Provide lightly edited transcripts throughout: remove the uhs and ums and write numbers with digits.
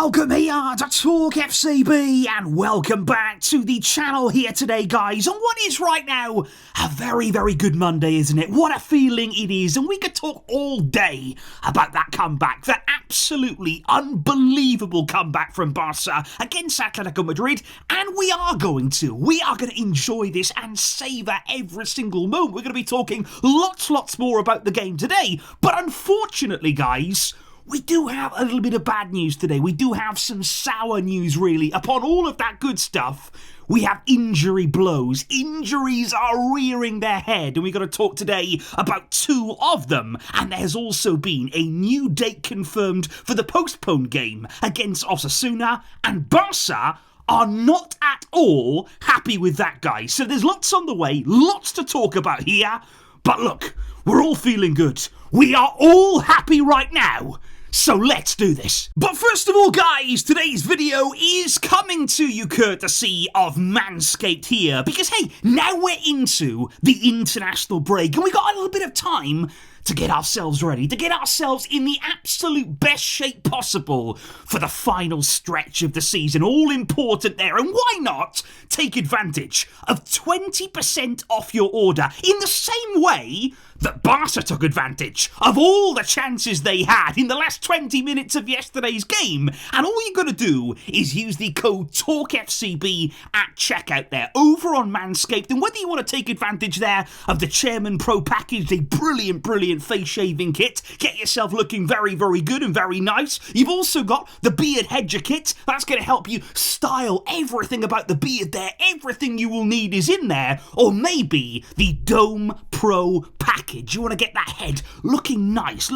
Welcome here to TalkFCB and welcome back to the channel here today, guys, on what is right now a very, very good Monday, isn't it? What a feeling it is, and we could talk all day about that comeback, that absolutely unbelievable comeback from Barca against Atletico Madrid, and we are going to enjoy this and savour every single moment. We're going to be talking lots more about the game today, but unfortunately, guys, we do have a little bit of bad news today. We do have some sour news, really. Upon all of that good stuff, we have injury blows. Injuries are rearing their head, and we're going to talk today about two of them. And there's also been a new date confirmed for the postponed game against Osasuna, and Barca are not at all happy with that, guys. So there's lots on the way, lots to talk about here. But look, we're all feeling good. We are all happy right now. So let's do this. But first of all, guys, today's video is coming to you courtesy of Manscaped here. Because, hey, now we're into the international break and we got a little bit of time to get ourselves ready, to get ourselves in the absolute best shape possible for the final stretch of the season. All important there. And why not take advantage of 20% off your order in the same way that Barca took advantage of all the chances they had in the last 20 minutes of yesterday's game. And all you got to do is use the code TalkFCB at checkout there over on Manscaped. And whether you want to take advantage there of the Chairman Pro package, a brilliant face shaving kit, get yourself looking very good and very nice. You've also got the Beard Hedger kit. That's going to help you style everything about the beard there. Everything you will need is in there. Or maybe the Dome Pro package. You want to get that head looking nice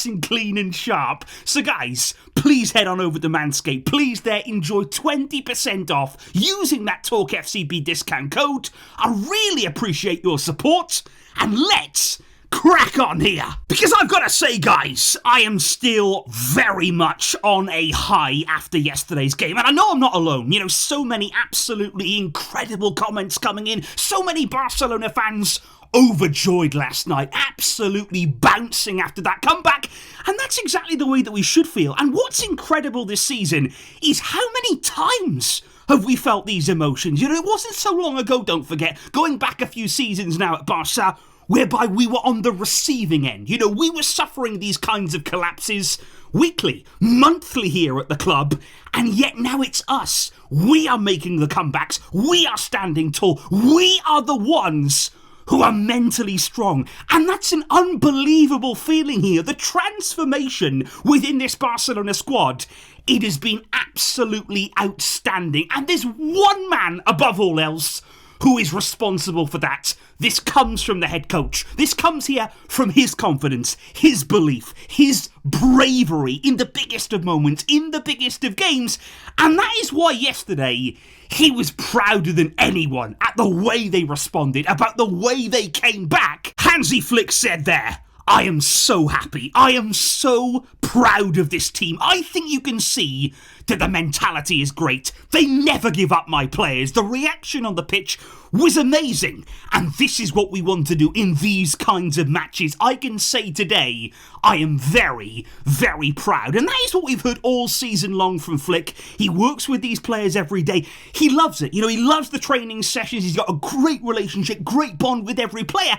and clean and sharp. So guys, please head on over to Manscaped. Please there enjoy 20% off using that TalkFCB discount code. I really appreciate your support, and let's crack on here. Because I've got to say, guys, I am still very much on a high after yesterday's game. And I know I'm not alone. You know, so many absolutely incredible comments coming in. So many Barcelona fans overjoyed last night, absolutely bouncing after that comeback, and that's exactly the way that we should feel. And what's incredible this season is how many times have we felt these emotions. You know, it wasn't so long ago, don't forget, going back a few seasons now at Barca, whereby we were on the receiving end. You know, we were suffering these kinds of collapses weekly, monthly here at the club, and yet now it's us. We are making the comebacks, we are standing tall, we are the ones who are mentally strong. And that's an unbelievable feeling here. The transformation within this Barcelona squad, it has been absolutely outstanding. And there's one man above all else who is responsible for that. This comes from the head coach. This comes here from his confidence, his belief, his bravery in the biggest of moments, in the biggest of games. And that is why yesterday he was prouder than anyone at the way they responded, about the way they came back. Hansi Flick said there, I am so happy. I am so proud of this team. I think you can see that the mentality is great. They never give up, my players. The reaction on the pitch was amazing. And this is what we want to do in these kinds of matches. I can say today, I am very proud. And that is what we've heard all season long from Flick. He works with these players every day. He loves it. You know, he loves the training sessions. He's got a great relationship, great bond with every player.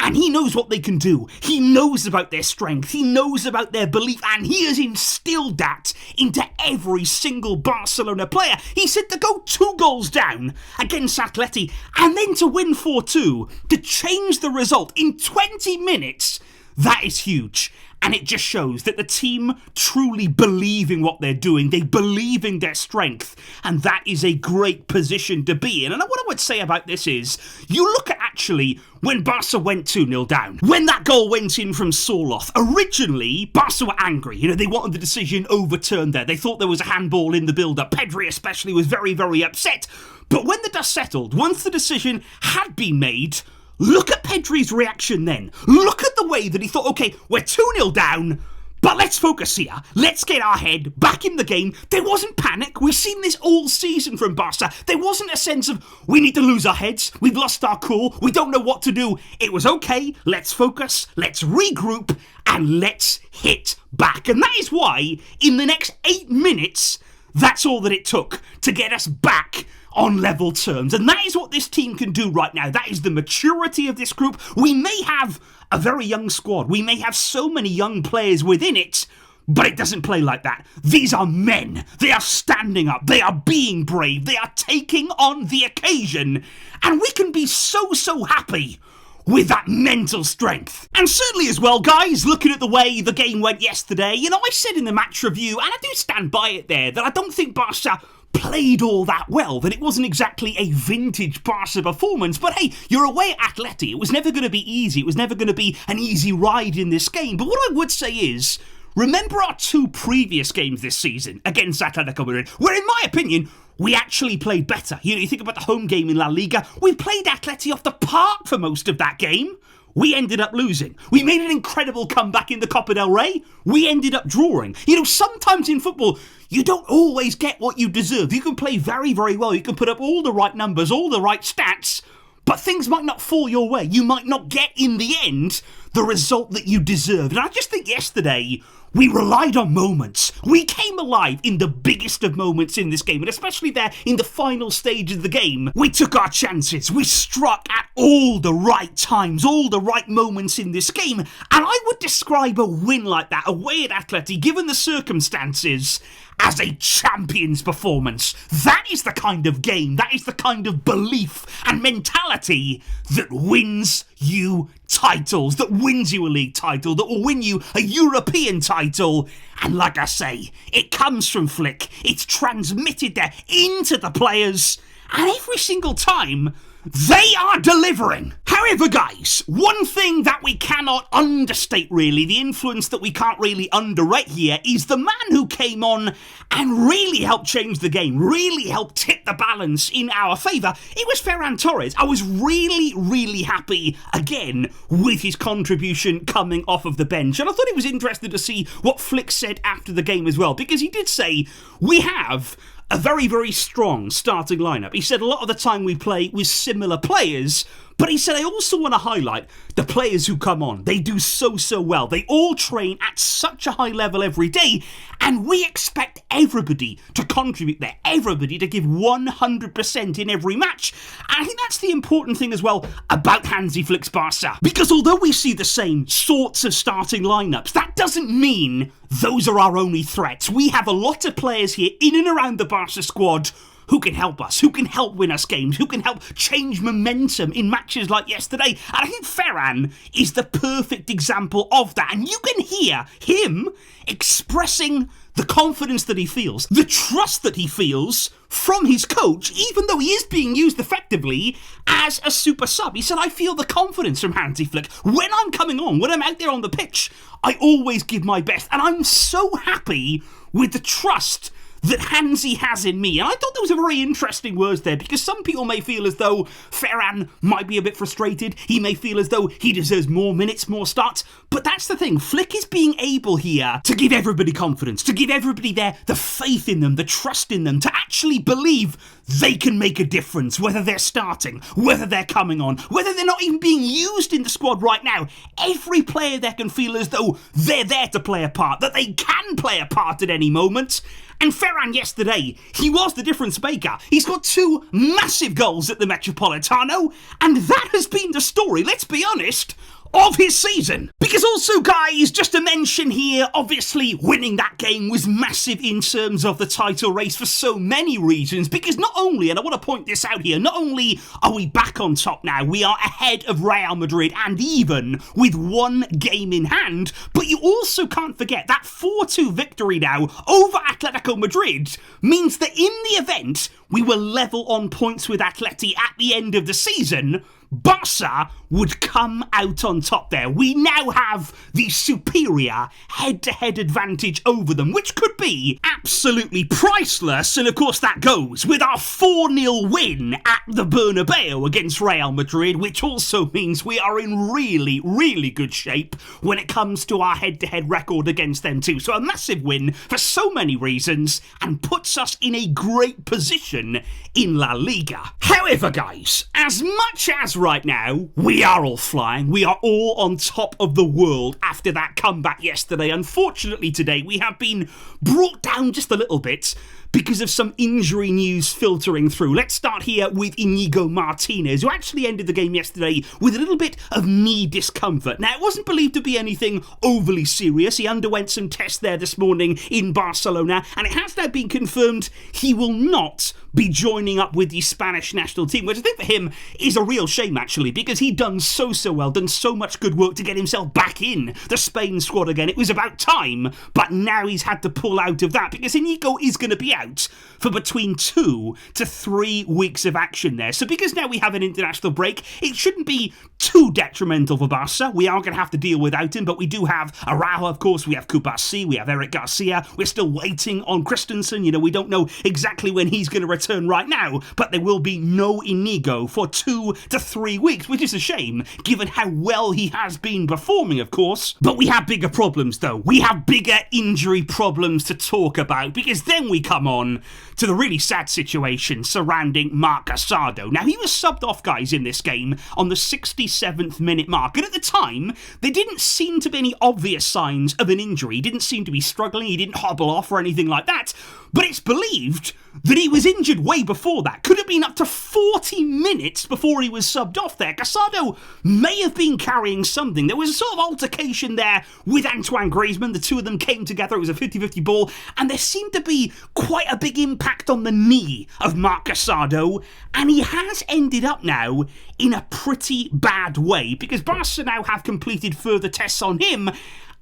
And he knows what they can do. He knows about their strength. He knows about their belief. And he has instilled that into every single Barcelona player. He said to go 2 goals down against Atléti and then to win 4-2, to change the result in 20 minutes, that is huge. And it just shows that the team truly believe in what they're doing. They believe in their strength. And that is a great position to be in. And what I would say about this is, you look at actually when Barca went 2-0 down. When that goal went in from Sorloth, originally, Barca were angry. You know, they wanted the decision overturned there. They thought there was a handball in the build-up. Pedri especially was very upset. But when the dust settled, once the decision had been made, look at Pedri's reaction then. Look at the way that he thought, okay, we're 2-0 down, but let's focus here. Let's get our head back in the game. There wasn't panic. We've seen this all season from Barca. There wasn't a sense of, we need to lose our heads. We've lost our cool. We don't know what to do. It was, okay, let's focus, let's regroup, and let's hit back. And that is why, in the next 8 minutes, minutes, that's all that it took to get us back on level terms. And that is what this team can do right now. That is the maturity of this group. We may have a very young squad. We may have so many young players within it, but it doesn't play like that. These are men. They are standing up. They are being brave. They are taking on the occasion. And we can be so happy with that mental strength. And certainly as well, guys, looking at the way the game went yesterday, I said in the match review, and I do stand by it there, that I don't think Barca played all that well, that it wasn't exactly a vintage Barca performance. But hey, you're away at Atléti. It was never going to be easy. It was never going to be an easy ride in this game. But what I would say is, remember our 2 previous games this season against Atletico Madrid, where in my opinion, we actually played better. You think about the home game in La Liga, we played Atleti off the park for most of that game. We ended up losing. We made an incredible comeback in the Copa del Rey. We ended up drawing. Sometimes in football, you don't always get what you deserve. You can play very well. You can put up all the right numbers, all the right stats, but things might not fall your way. You might not get, in the end, the result that you deserved. And I just think yesterday, we relied on moments. We came alive in the biggest of moments in this game, and especially there in the final stage of the game. We took our chances. We struck at all the right times, all the right moments in this game. And I would describe a win like that away at Atleti, given the circumstances, as a champion's performance. That is the kind of game, that is the kind of belief and mentality that wins you titles, that wins you a league title, that will win you a European title. And like I say, it comes from Flick. It's transmitted there into the players, and every single time, they are delivering. However, guys, one thing that we cannot understate really, the influence that we can't really underrate here, is the man who came on and really helped change the game, really helped tip the balance in our favour. It was Ferran Torres. I was really happy, again, with his contribution coming off of the bench. And I thought it was interesting to see what Flick said after the game as well, because he did say, we have a very strong starting lineup. He said a lot of the time we play with similar players, but he said I also want to highlight the players who come on. They do so well. They all train at such a high level every day, and we expect everybody to contribute there, everybody to give 100% in every match. And I think that's the important thing as well about Hansi Flick's Barca, because although we see the same sorts of starting lineups, that doesn't mean those are our only threats. We have a lot of players here in and around the Barca squad who can help us, who can help win us games, who can help change momentum in matches like yesterday. And I think Ferran is the perfect example of that. And you can hear him expressing the confidence that he feels, the trust that he feels from his coach, even though he is being used effectively as a super sub. He said, I feel the confidence from Hansi Flick. When I'm coming on, when I'm out there on the pitch, I always give my best. And I'm so happy with the trust that Hansi has in me. And I thought there was a very interesting words there, because some people may feel as though Ferran might be a bit frustrated. He may feel as though he deserves more minutes, more starts. But that's the thing. Flick is being able here to give everybody confidence, to give everybody there the faith in them, the trust in them, to actually believe they can make a difference, whether they're starting, whether they're coming on, whether they're not even being used in the squad right now. Every player there can feel as though they're there to play a part, that they can play a part at any moment. And Ferran yesterday, he was the difference maker. He's got 2 massive goals at the Metropolitano, and that has been the story, let's be honest, of his season. Because also, guys, just to mention here, obviously winning that game was massive in terms of the title race for so many reasons, because not only, and I want to point this out here, not only are we back on top now, we are ahead of Real Madrid, and even with 1 game in hand, but you also can't forget that 4-2 victory now over Atletico Madrid means that in the event we were level on points with Atleti at the end of the season, Barca would come out on top there. We now have the superior head-to-head advantage over them, which could be absolutely priceless. And of course that goes with our 4-0 win at the Bernabeu against Real Madrid, which also means we are in really good shape when it comes to our head-to-head record against them too. So a massive win for so many reasons, and puts us in a great position in La Liga. However, guys, as much as right now, we are all flying. We are all on top of the world after that comeback yesterday. Unfortunately today, we have been brought down just a little bit because of some injury news filtering through. Let's start here with Inigo Martinez, who actually ended the game yesterday with a little bit of knee discomfort. Now, it wasn't believed to be anything overly serious. He underwent some tests there this morning in Barcelona, and it has now been confirmed he will not be joining up with the Spanish national team, which I think for him is a real shame, actually, because he'd done so well, done so much good work to get himself back in the Spain squad again. It was about time, but now he's had to pull out of that because Inigo is going to be out for between 2 to 3 weeks of action there. So because now we have an international break, it shouldn't be too detrimental for Barca. We are going to have to deal without him, but we do have Araujo, of course, we have Kubasi, we have Eric Garcia, we're still waiting on Christensen. You know, we don't know exactly when he's going to return right now, but there will be no Inigo for 2 to 3 weeks, which is a shame, given how well he has been performing, of course. But we have bigger problems, though. We have bigger injury problems to talk about, because then we come on to the really sad situation surrounding Marc Casado. Now, he was subbed off, guys, in this game on the 67th minute mark, and at the time, there didn't seem to be any obvious signs of an injury. He didn't seem to be struggling, he didn't hobble off or anything like that, but it's believed that he was injured way before that. Could have been up to 40 minutes before he was subbed off there. Casado may have been carrying something. There was a sort of altercation there with Antoine Griezmann. The two of them came together. It was a 50-50 ball, and there seemed to be quite a big impact on the knee of Marc Casado, and he has ended up now in a pretty bad way, because Barca now have completed further tests on him,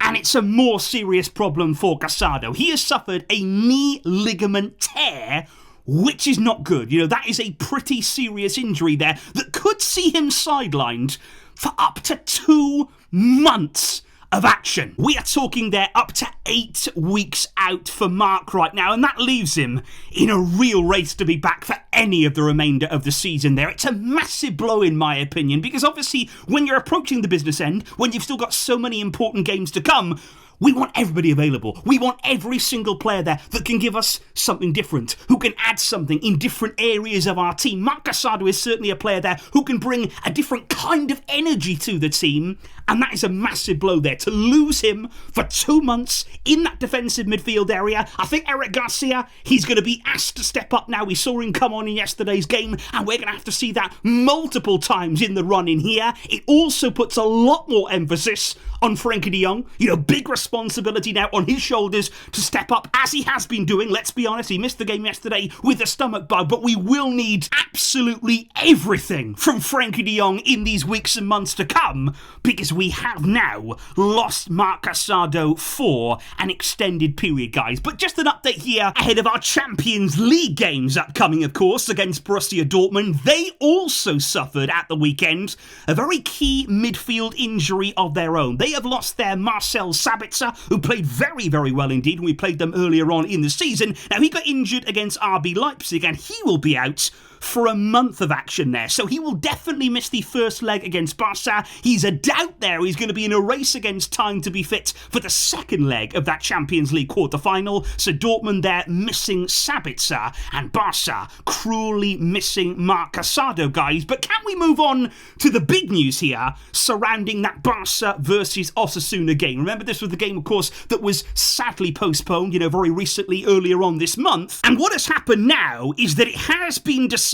and it's a more serious problem for Casado. He has suffered a knee ligament tear, which is not good. You know, that is a pretty serious injury there that could see him sidelined for up to 2 months of action. We are talking there up to 8 weeks out for Marc right now, and that leaves him in a real race to be back for any of the remainder of the season there. It's a massive blow in my opinion, because obviously when you're approaching the business end, when you've still got so many important games to come, we want everybody available. We want every single player there that can give us something different, who can add something in different areas of our team. Marc Casado is certainly a player there who can bring a different kind of energy to the team, and that is a massive blow there. To lose him for 2 months in that defensive midfield area, I think Eric Garcia, he's going to be asked to step up now. We saw him come on in yesterday's game, and we're going to have to see that multiple times in the run in here. It also puts a lot more emphasis on Frenkie de Jong. You know, big responsibility now on his shoulders to step up, as he has been doing. Let's be honest, he missed the game yesterday with a stomach bug, but we will need absolutely everything from Frenkie de Jong in these weeks and months to come, because we have now lost Marc Casado for an extended period, guys. But just an update here ahead of our Champions League games upcoming, of course, against Borussia Dortmund. They also suffered at the weekend a very key midfield injury of their own. They have lost their Marcel Sabitzer, who played very well indeed when we played them earlier on in the season. Now, he got injured against RB Leipzig, and he will be out for a month of action there, so he will definitely miss the first leg against Barca. He's a doubt there. He's going to be in a race against time to be fit for the second leg of that Champions League quarter-final. So Dortmund there missing Sabitzer, and Barca cruelly missing Marc Casado, guys. But can we move on to the big news here surrounding that Barca versus Osasuna game? Remember, this was the game, of course, that was sadly postponed, you know, very recently, earlier on this month. And what has happened now is that it has been decided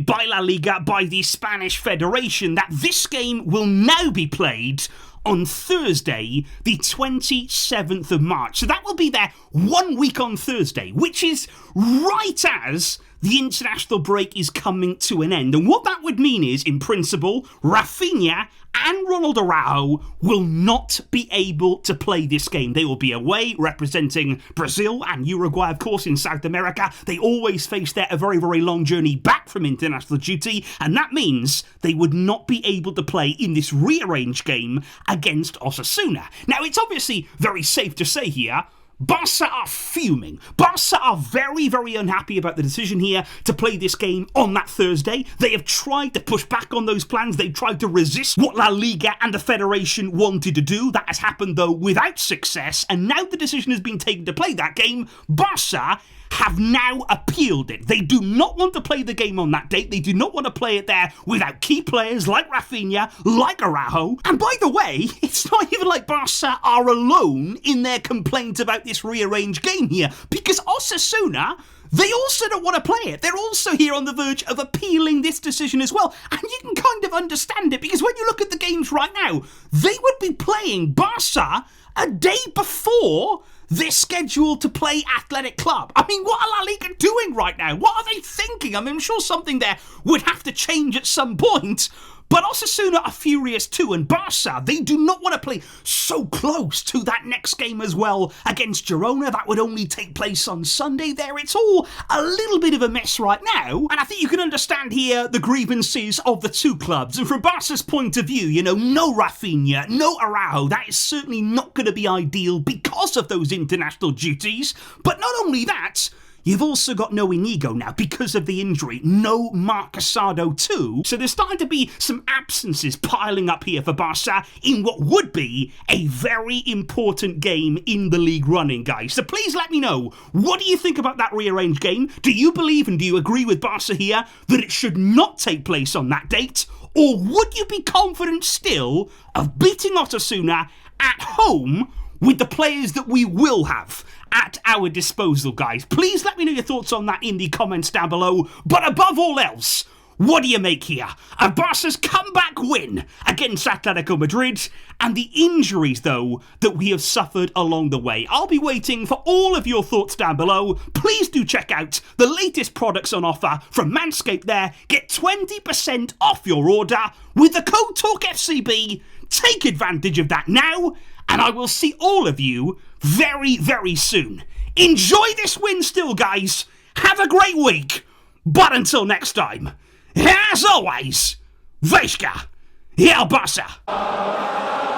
by La Liga, by the Spanish Federation, that this game will now be played on Thursday, the 27th of March. So that will be there 1 week on Thursday, which is right as the international break is coming to an end. And what that would mean is, in principle, Rafinha and Ronald Araujo will not be able to play this game. They will be away representing Brazil and Uruguay, of course, in South America. They always face there a very long journey back from international duty, and that means they would not be able to play in this rearranged game against Osasuna. Now, it's obviously very safe to say here, Barca are fuming. Barca are very unhappy about the decision here to play this game on that Thursday. They have tried to push back on those plans. They've tried to resist what La Liga and the Federation wanted to do. That has happened, though, without success. And now the decision has been taken to play that game. Barca have now appealed it. They do not want to play the game on that date. They do not want to play it there without key players like Rafinha, like Araujo. And by the way, it's not even like Barca are alone in their complaint about this rearranged game here, because Osasuna, they also don't want to play it. They're also here on the verge of appealing this decision as well. And you can kind of understand it, because when you look at the games right now, they would be playing Barca a day before they're scheduled to play Athletic Club. I mean, what are La Liga doing right now? What are they thinking? I mean, I'm sure something there would have to change at some point. But Osasuna are furious too, and Barca, they do not want to play so close to that next game as well against Girona. That would only take place on Sunday there. It's all a little bit of a mess right now, and I think you can understand here the grievances of the two clubs. And from Barca's point of view, you know, no Rafinha, no Araujo, that is certainly not going to be ideal because of those international duties. But not only that, you've also got no Inigo now because of the injury. No Marc Casado too. So there's starting to be some absences piling up here for Barca in what would be a very important game in the league running, guys. So please let me know, what do you think about that rearranged game? Do you believe and do you agree with Barca here that it should not take place on that date? Or would you be confident still of beating Osasuna at home with the players that we will have at our disposal, guys? Please let me know your thoughts on that in the comments down below. But above all else, what do you make here of Barca's comeback win against Atletico Madrid and the injuries, though, that we have suffered along the way? I'll be waiting for all of your thoughts down below. Please do check out the latest products on offer from Manscaped there. Get 20% off your order with the code TalkFCB. Take advantage of that now, and I will see all of you very, very soon. Enjoy this win still, guys. Have a great week. But until next time, as always, Vejska, El Barça.